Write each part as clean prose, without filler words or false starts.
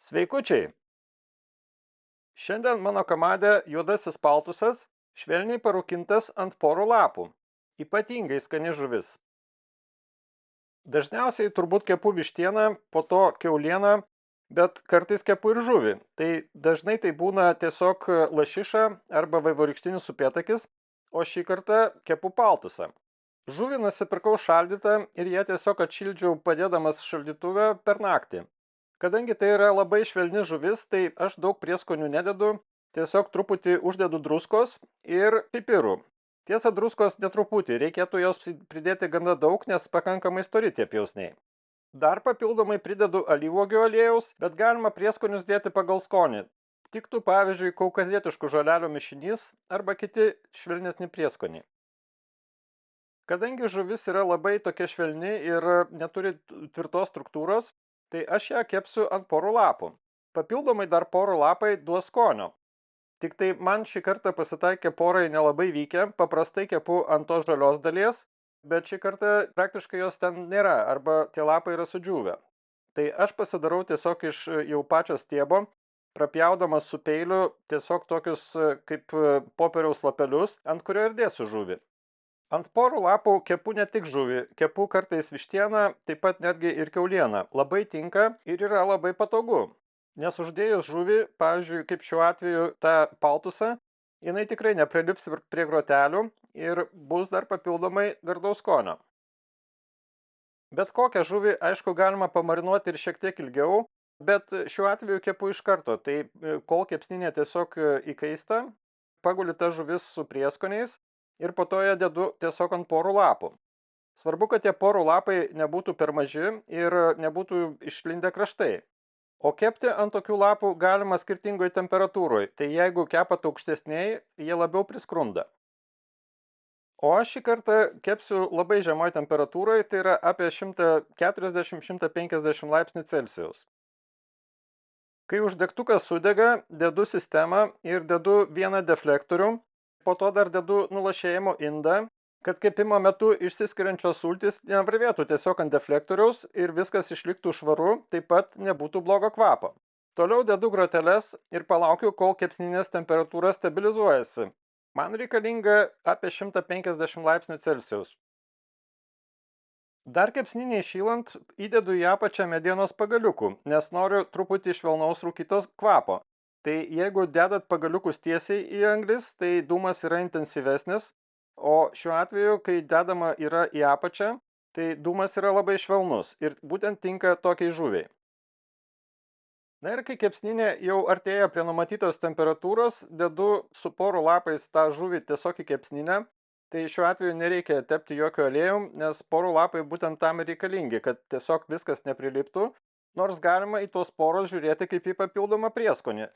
Sveikučiai! Šiandien mano kamade juodasis paltusas, švelniai parūkintas ant porų lapų. Ypatingai skani žuvis. Dažniausiai turbūt kepu vištieną, po to kiaulieną, bet kartais kepu ir žuvį. Tai dažnai tai būna tiesiog lašiša arba vaivorykštinis upėtakis, o šį kartą kepu paltusą. Žuvį nusipirkau šaldytą ir ją tiesiog atšildžiau padėdamas šaldytuve per naktį. Kadangi tai yra labai švelni žuvis, tai aš daug prieskonių nededu, tiesiog truputį uždedu druskos ir pipirų. Tiesa, druskos netruputį, reikėtų jos pridėti gana daug, nes pakankamai stori tie pjausniai. Dar papildomai pridedu alyvuogių aliejaus, bet galima prieskonius dėti pagal skonį. Tiktų pavyzdžiui kaukazietiškų žolelių mišinys arba kiti švelnesni prieskoniai. Kadangi žuvis yra labai tokia švelni ir neturi tvirtos struktūros, tai aš ją kepsiu ant porų lapų. Papildomai dar porų lapai duos skonio. Tik tai man šį kartą pasitaikė porai nelabai vykę, paprastai kepu ant tos žalios dalies, bet šį kartą praktiškai jos ten nėra, arba tie lapai yra sudžiūvę. Tai aš pasidarau tiesiog iš jau pačio stiebo, prapjaudamas su peiliu tiesiog tokius kaip popieriaus lapelius, ant kurio ir dėsiu žuvį. Ant porų lapų kepu ne tik žuvį, kepu kartais vištieną, taip pat netgi ir kiaulieną. Labai tinka ir yra labai patogu. Nes uždėjus žuvį, pavyzdžiui, kaip šiuo atveju tą paltusą, jinai tikrai neprilips prie grotelių ir bus dar papildomai gardaus skonio. Bet kokią žuvį, aišku, galima pamarinuoti ir šiek tiek ilgiau, bet šiuo atveju kepu iš karto. Tai kol kepsninė tiesiog įkaista, paguli ta žuvis su prieskoniais, ir po to ją dedu tiesiog ant porų lapų. Svarbu, kad tie porų lapai nebūtų per maži ir nebūtų išlindę kraštai. O kepti ant tokių lapų galima skirtingoj temperatūroje, tai jeigu kepat aukštesniai, jie labiau priskrunda. O aš šį kartą kepsiu labai žemoj temperatūroje, tai yra apie 140-150 laipsnių Celsijaus. Kai uždegtukas sudega, dedu sistemą ir dedu vieną deflektorių. Po to dar dedu nulašėjimo indą, kad kepimo metu išsiskiriančios sultys nevarvėtų tiesiog ant deflektoriaus ir viskas išliktų švaru, taip pat nebūtų blogo kvapo. Toliau dedu groteles ir palaukiu, kol kepsninės temperatūra stabilizuojasi. Man reikalinga apie 150 laipsnių Celsijaus. Dar kepsniniai šylant įdedu į apačią medienos pagaliukų, nes noriu truputį švelnaus rūkytos kvapo. Tai jeigu dedat pagaliukus tiesiai į anglis, tai dūmas yra intensyvesnis, o šiuo atveju, kai dedama yra į apačią, tai dūmas yra labai švelnus ir būtent tinka tokiai žuviai. Na ir kai kepsninė jau artėja prie numatytos temperatūros, dedu su porų lapais tą žuvį tiesiog į kepsninę. Tai šiuo atveju nereikia tepti jokio aliejum, nes porų lapai būtent tam ir reikalingi, kad tiesiog viskas nepriliptų, nors galima į tuos porus žiūrėti kaip į papildomą prieskonį.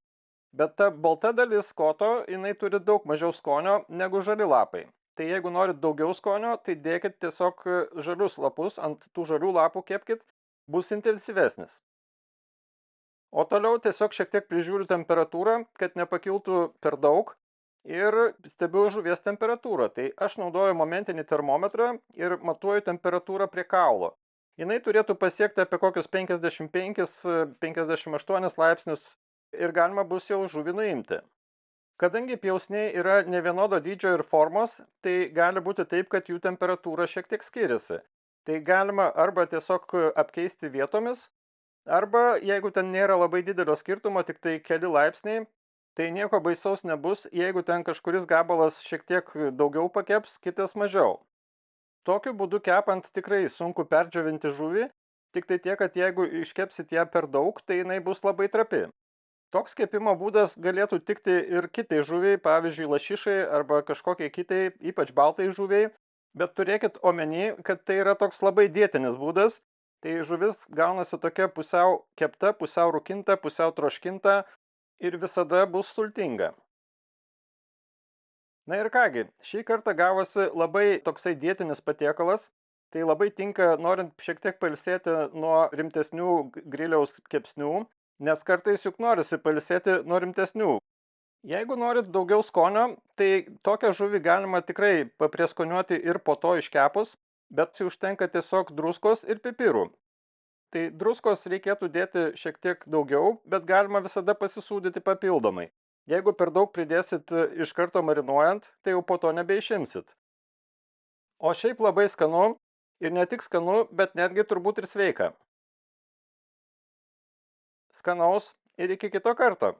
Bet ta balta dalis koto, jinai turi daug mažiau skonio negu žali lapai. Tai jeigu norit daugiau skonio, tai dėkit tiesiog žalius lapus, ant tų žalių lapų kepkit, bus intensyvesnis. O toliau tiesiog šiek tiek prižiūriu temperatūrą, kad nepakiltų per daug ir stebiu žuvies temperatūrą. Tai aš naudoju momentinį termometrą ir matuoju temperatūrą prie kaulo. Jinai turėtų pasiekti apie kokius 55-58 laipsnius ir galima bus jau žuvį nuimti. Kadangi pjausniai yra nevienodo dydžio ir formos, tai gali būti taip, kad jų temperatūra šiek tiek skiriasi. Tai galima arba tiesiog apkeisti vietomis, arba jeigu ten nėra labai didelio skirtumo, tik tai keli laipsniai, tai nieko baisaus nebus, jeigu ten kažkuris gabalas šiek tiek daugiau pakeps, kitas mažiau. Tokiu būdu kepant tikrai sunku perdžiovinti žuvį, tik tai tiek, kad jeigu iškepsit ją per daug, tai jinai bus labai trapi. Toks kepimo būdas galėtų tikti ir kitai žuviai, pavyzdžiui lašišai arba kažkokiai kitai, ypač baltai žuviai, bet turėkit omeny, kad tai yra toks labai dietinis būdas, tai žuvis gaunasi tokia pusiau kepta, pusiau rūkinta, pusiau troškinta ir visada bus sultinga. Na ir kągi, šį kartą gavosi labai toksai dietinis patiekalas, tai labai tinka norint šiek tiek pailsėti nuo rimtesnių griliaus kepsnių, nes kartais juk norisi pailsėti nuo rimtesnių. Jeigu norit daugiau skonio, tai tokią žuvį galima tikrai paprieskoniuoti ir po to iškepus, bet užtenka tiesiog druskos ir pipirų. Tai druskos reikėtų dėti šiek tiek daugiau, bet galima visada pasisūdyti papildomai. Jeigu per daug pridėsit iš karto marinuojant, tai jau po to nebeišimsit. O šiaip labai skanu ir ne tik skanu, bet netgi turbūt ir sveika. Skanaus ir iki kito karto.